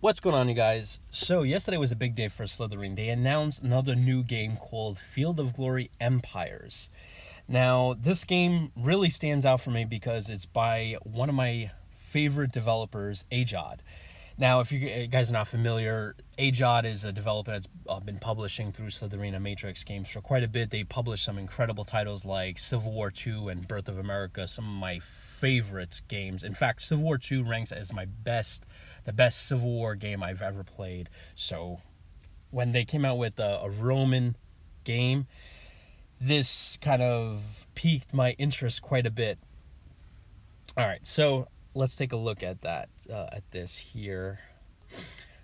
What's going on, you guys? So yesterday was a big day for Slytherin. They announced another new game called Field of Glory Empires. Now, this game really stands out for me because it's by one of my favorite developers, Ajod. Now, if you guys are not familiar, Ajod is a developer that's been publishing through Slytherin and Matrix games for quite a bit. They published some incredible titles like Civil War II and Birth of America, some of my favorite games. In fact, Civil War II ranks as the best Civil War game I've ever played. So, when they came out with a Roman game, this kind of piqued my interest quite a bit. All right, so let's take a look at this here.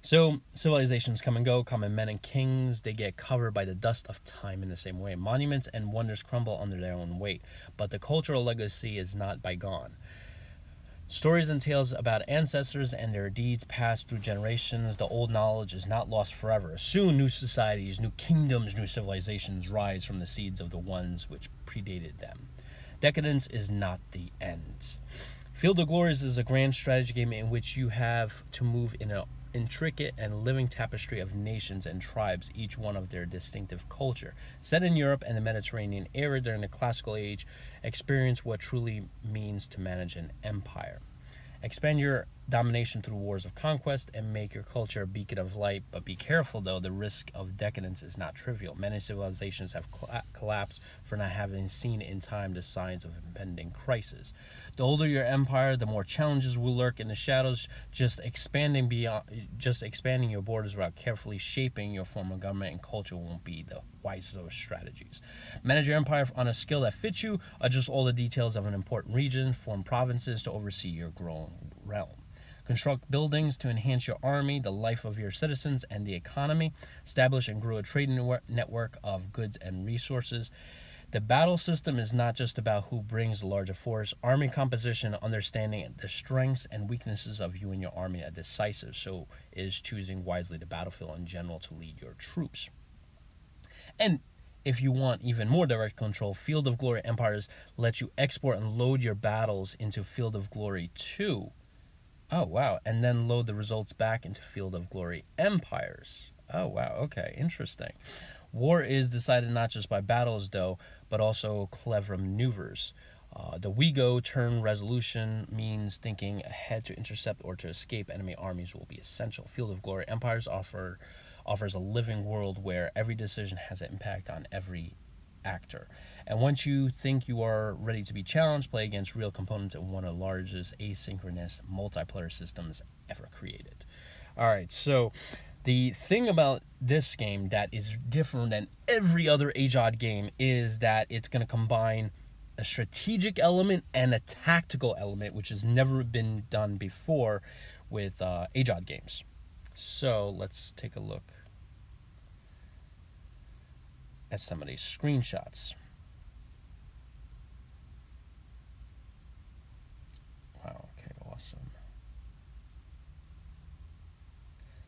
So civilizations come and go, common men and kings, they get covered by the dust of time in the same way. Monuments and wonders crumble under their own weight, but the cultural legacy is not bygone. Stories and tales about ancestors and their deeds pass through generations. The old knowledge is not lost forever. Soon new societies, new kingdoms, new civilizations rise from the seeds of the ones which predated them. Decadence is not the end. Field of Glories is a grand strategy game in which you have to move in an intricate and living tapestry of nations and tribes, each one of their distinctive culture. Set in Europe and the Mediterranean era during the Classical Age, experience what truly means to manage an empire. Expand your domination through wars of conquest and make your culture a beacon of light, but be careful though, the risk of decadence is not trivial. Many civilizations have collapsed for not having seen in time the signs of impending crisis. The older your empire, the more challenges will lurk in the shadows. Just expanding your borders without carefully shaping your form of government and culture won't be the wisest of strategies. Manage your empire on a scale that fits you. Adjust all the details of an important region. Form provinces to oversee your growing realm. Construct buildings to enhance your army, the life of your citizens, and the economy. Establish and grow a trade network of goods and resources. The battle system is not just about who brings the larger force. Army composition, understanding the strengths and weaknesses of you and your army are decisive. So is choosing wisely the battlefield in general to lead your troops. And if you want even more direct control, Field of Glory Empires lets you export and load your battles into Field of Glory 2. Oh, wow. And then load the results back into Field of Glory Empires. Oh, wow. Okay, interesting. War is decided not just by battles, though, but also clever maneuvers. The WeGo turn resolution means thinking ahead to intercept or to escape enemy armies will be essential. Field of Glory Empires offers a living world where every decision has an impact on every actor. And once you think you are ready to be challenged, play against real components in one of the largest asynchronous multiplayer systems ever created. All right, so the thing about this game that is different than every other Ajod game is that it's going to combine a strategic element and a tactical element, which has never been done before with Ajod games. So let's take a look at some of these screenshots. Wow, okay, awesome.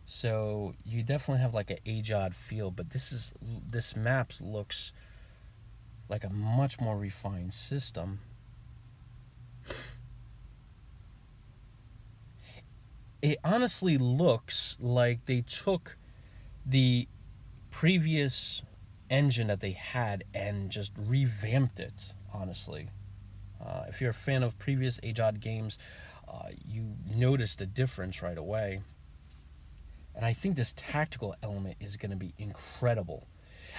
So you definitely have like an Ajod feel, but this map looks like a much more refined system. It honestly looks like they took the previous engine that they had and just revamped it, honestly. If you're a fan of previous Ajod games, you notice the difference right away. And I think this tactical element is going to be incredible.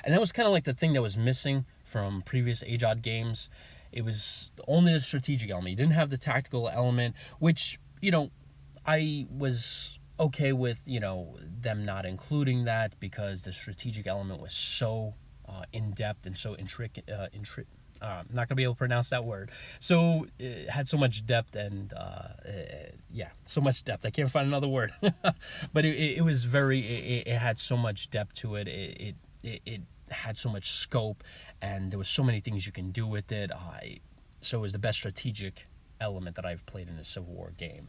And that was kind of like the thing that was missing from previous Ajod games. It was only the strategic element. You didn't have the tactical element, which, I was okay with, them not including that because the strategic element was so in-depth and so intricate. I'm not gonna be able to pronounce that word. So it had so much depth and so much depth. I can't find another word, but it was it had so much depth to it. It had so much scope, and there was so many things you can do with it. So it was the best strategic element that I've played in a Civil War game.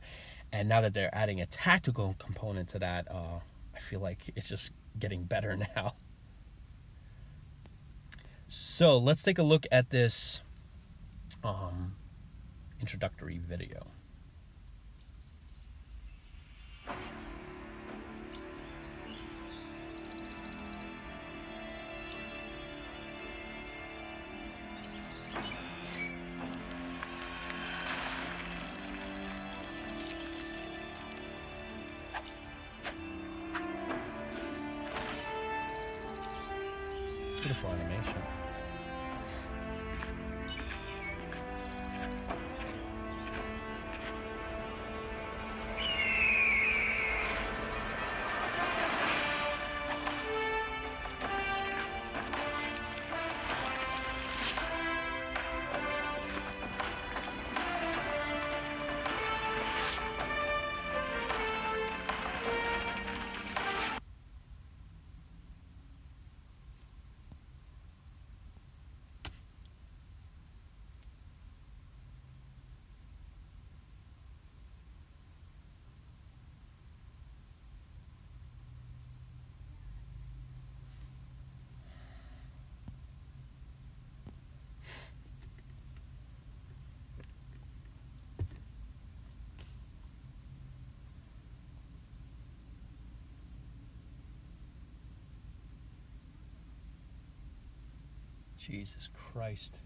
And now that they're adding a tactical component to that, I feel like it's just getting better now. So let's take a look at this introductory video. Beautiful animation. Jesus Christ.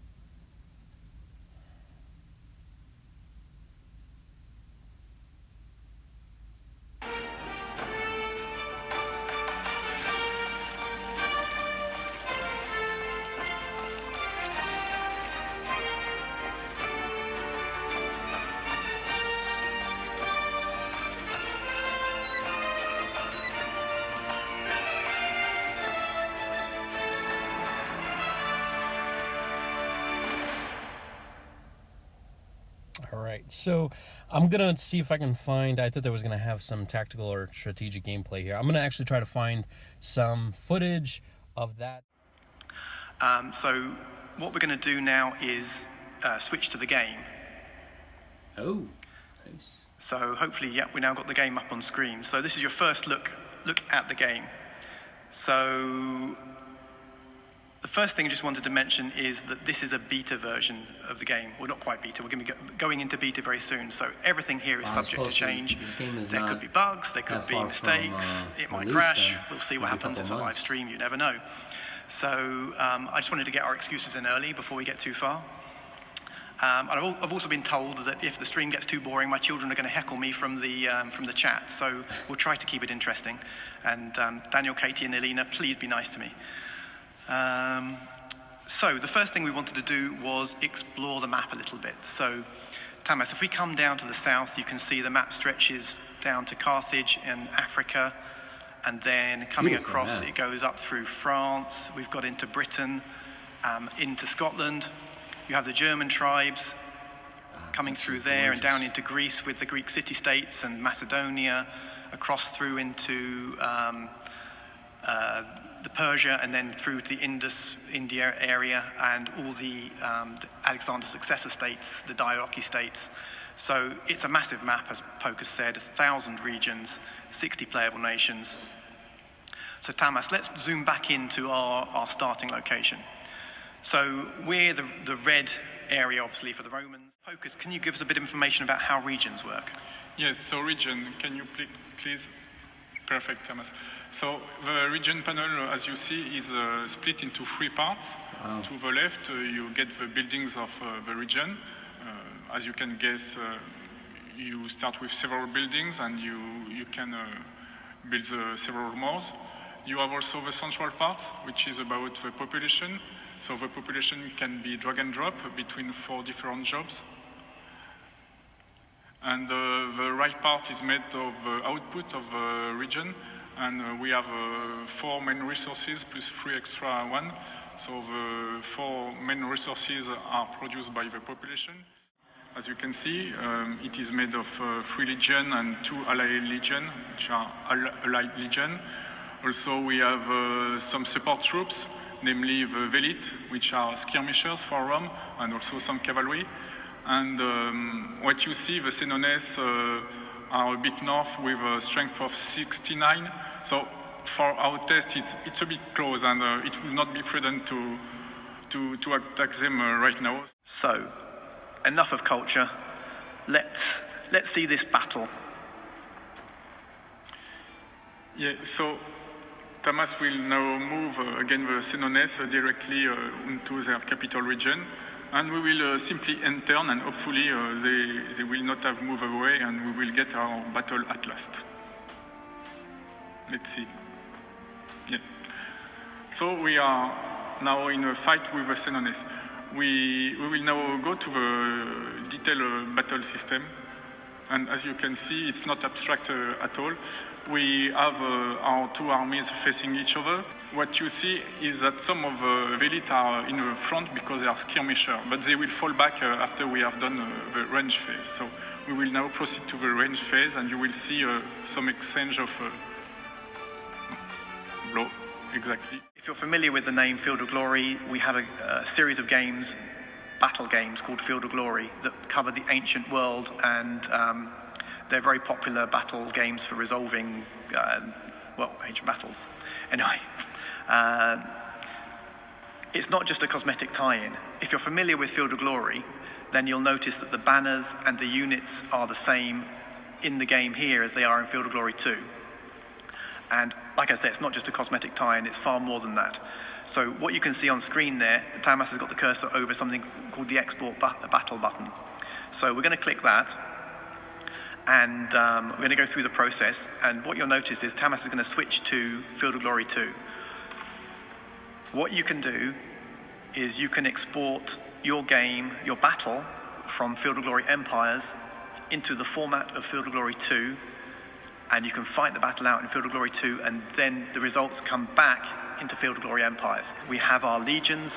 All right, so I'm gonna see if I can find. I thought there was gonna have some tactical or strategic gameplay here. I'm gonna actually try to find some footage of that. So what we're going to do now is switch to the game. Oh, nice. So hopefully, yeah, we now got the game up on screen. So this is your first look at the game. So the first thing I just wanted to mention is that this is a beta version of the game. Well, not quite beta. We're going to be going into beta very soon. So everything here is subject to change. There could be bugs. There could be mistakes. It might crash. We'll see what happens. It's a live stream. You never know. So I just wanted to get our excuses in early before we get too far. And I've also been told that if the stream gets too boring, my children are going to heckle me from the chat. So we'll try to keep it interesting. And Daniel, Katie, and Elena, please be nice to me. So the first thing we wanted to do was explore the map a little bit. So Tamas, if we come down to the south, you can see the map stretches down to Carthage in Africa, and then coming across, it goes up through France. We've got into Britain, into Scotland. You have the German tribes coming through there, and down into Greece with the Greek city-states and Macedonia, across through into the Persia, and then through to the India area, and all the Alexander's successor states, the diarchy states. So it's a massive map, as Pocus said, 1,000 regions, 60 playable nations. So Tamas, let's zoom back into our starting location. So we're the red area, obviously, for the Romans. Pocus, can you give us a bit of information about how regions work? Yes, so region, can you please? Perfect, Tamas. So the region panel, as you see, is split into 3 parts. Wow. To the left, you get the buildings of the region. As you can guess, you start with several buildings, and you can build several more. You have also the central part, which is about the population. So the population can be drag and drop between 4 different jobs. And the right part is made of output of the region. And we have 4 main resources plus 3 extra one. So the 4 main resources are produced by the population. As you can see, it is made of 3 legion and 2 allied legion, which are allied legion. Also, we have some support troops, namely the Velite, which are skirmishers for Rome, and also some cavalry. And what you see, the Senones are a bit north with a strength of 69. So for our test, it's a bit close, and it will not be prudent to attack them right now. So, enough of culture. Let's see this battle. Yeah. So Tamas will now move again the Senones directly into their capital region, and we will simply enter, and hopefully they will not have moved away, and we will get our battle at last. Let's see. Yeah. So we are now in a fight with the Senones. We will now go to the detailed battle system, and as you can see, it's not abstract at all. We have our two armies facing each other. What you see is that some of the elite are in the front because they are skirmisher, but they will fall back after we have done the range phase. So we will now proceed to the range phase, and you will see some exchange of blow. Exactly. If you're familiar with the name Field of Glory, we have a series of games, battle games called Field of Glory that cover the ancient world, and they're very popular battle games for resolving, ancient battles. Anyway, it's not just a cosmetic tie-in. If you're familiar with Field of Glory, then you'll notice that the banners and the units are the same in the game here as they are in Field of Glory 2. And like I said, it's not just a cosmetic tie-in, it's far more than that. So what you can see on screen there, Tamas has got the cursor over something called the Export Battle button. So we're going to click that, and we're going to go through the process. And what you'll notice is Tamas is going to switch to Field of Glory 2. What you can do is you can export your game, your battle, from Field of Glory Empires into the format of Field of Glory 2, and you can fight the battle out in Field of Glory 2, and then the results come back into Field of Glory Empires. We have our legions.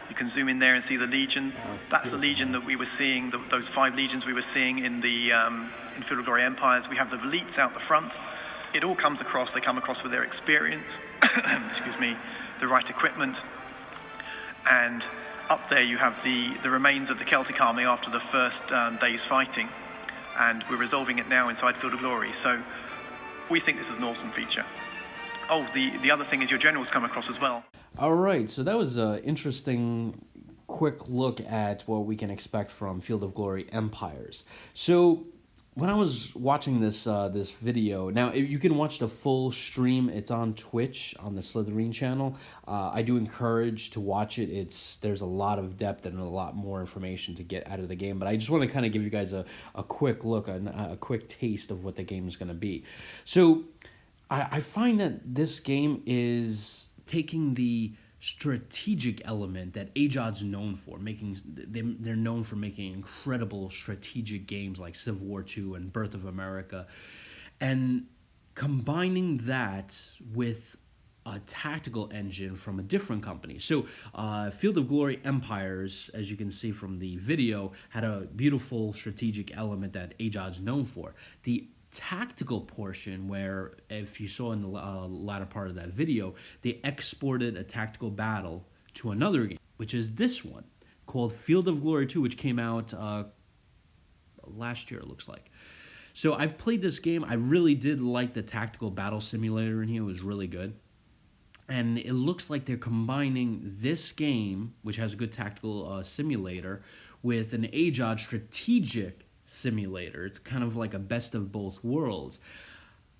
You can zoom in there and see the legion. That's the legion that we were seeing, those 5 legions we were seeing in the in Field of Glory Empires. We have the elites out the front. It all comes across. They come across with their experience, excuse me, the right equipment, and up there you have the remains of the Celtic army after the first day's fighting, and we're resolving it now inside Field of Glory. So we think this is an awesome feature. Oh, the other thing is your generals come across as well. All right, so that was an interesting quick look at what we can expect from Field of Glory Empires. So when I was watching this this video, now you can watch the full stream. It's on Twitch on the Slitherine channel. I do encourage to watch it. There's a lot of depth and a lot more information to get out of the game. But I just want to kind of give you guys a quick look, a quick taste of what the game is going to be. So I find that this game is taking the strategic element that Ajod's known for, they're known for making incredible strategic games like Civil War II and Birth of America, and combining that with a tactical engine from a different company. So Field of Glory Empires, as you can see from the video, had a beautiful strategic element that Ajod's known for. The tactical portion, where if you saw in the latter part of that video, they exported a tactical battle to another game, which is this one called Field of Glory 2, which came out last year, it looks like. So I've played this game. I really did like the tactical battle simulator in here. It was really good. And it looks like they're combining this game, which has a good tactical simulator, with an Ajod strategic simulator. It's kind of like a best of both worlds,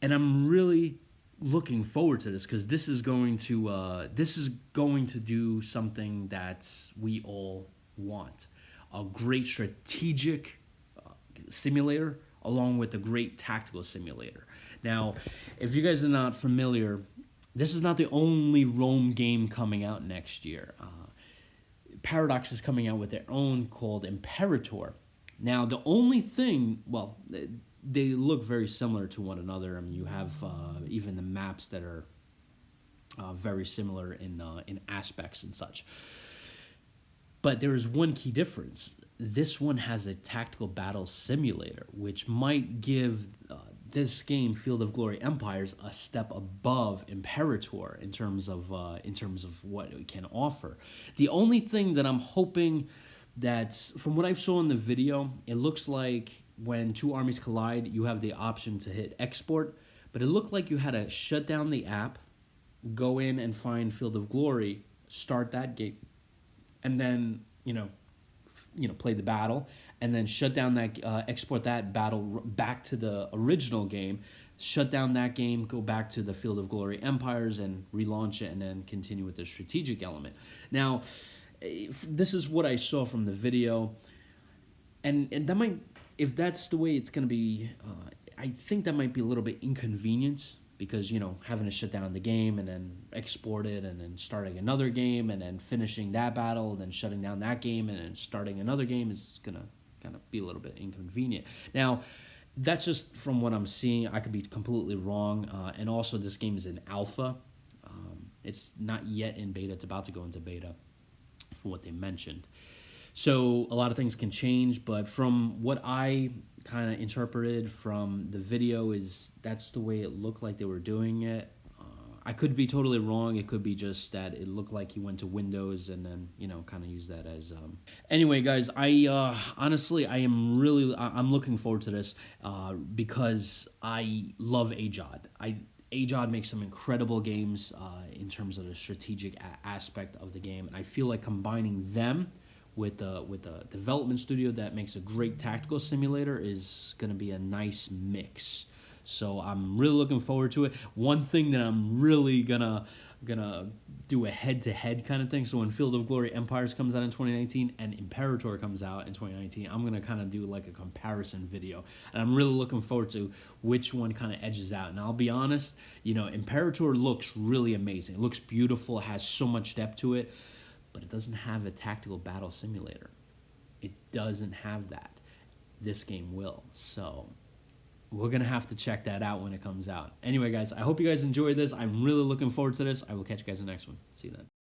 and I'm really looking forward to this because this is going to do something that we all want: a great strategic simulator along with a great tactical simulator. Now, if you guys are not familiar, this is not the only Rome game coming out next year. Paradox is coming out with their own called Imperator. Now, the only thing, well, they look very similar to one another. I mean, you have even the maps that are very similar in aspects and such. But there is one key difference. This one has a tactical battle simulator, which might give this game, Field of Glory Empires, a step above Imperator in terms of what it can offer. The only thing that I'm hoping that, from what I saw in the video, it looks like when two armies collide, you have the option to hit export, but it looked like you had to shut down the app, go in and find Field of Glory, start that game, and then play the battle, and then shut down that export that battle back to the original game, shut down that game, go back to the Field of Glory Empires and relaunch it, and then continue with the strategic element. Now, this is what I saw from the video, and that might, if that's the way it's going to be, I think that might be a little bit inconvenient, because, you know, having to shut down the game and then export it and then starting another game and then finishing that battle and then shutting down that game and then starting another game is going to kind of be a little bit inconvenient. Now, that's just from what I'm seeing. I could be completely wrong. And also, this game is in alpha. It's not yet in beta. It's about to go into beta, from what they mentioned. So a lot of things can change, but from what I kind of interpreted from the video, is that's the way it looked like they were doing it. I could be totally wrong. It could be just that it looked like he went to Windows and then, you know, kind of use that as... Anyway, guys, honestly, I'm looking forward to this because I love Ajod. Ajod makes some incredible games in terms of the strategic aspect of the game, and I feel like combining them with a development studio that makes a great tactical simulator is going to be a nice mix. So I'm really looking forward to it. One thing that I'm really gonna do a head-to-head kind of thing. So when Field of Glory Empires comes out in 2019 and Imperator comes out in 2019, I'm gonna kind of do like a comparison video, and I'm really looking forward to which one kind of edges out. And I'll be honest, you know, Imperator looks really amazing. It looks beautiful. It has so much depth to it, but it doesn't have a tactical battle simulator. It doesn't have that. This game will. So we're going to have to check that out when it comes out. Anyway, guys, I hope you guys enjoyed this. I'm really looking forward to this. I will catch you guys in the next one. See you then.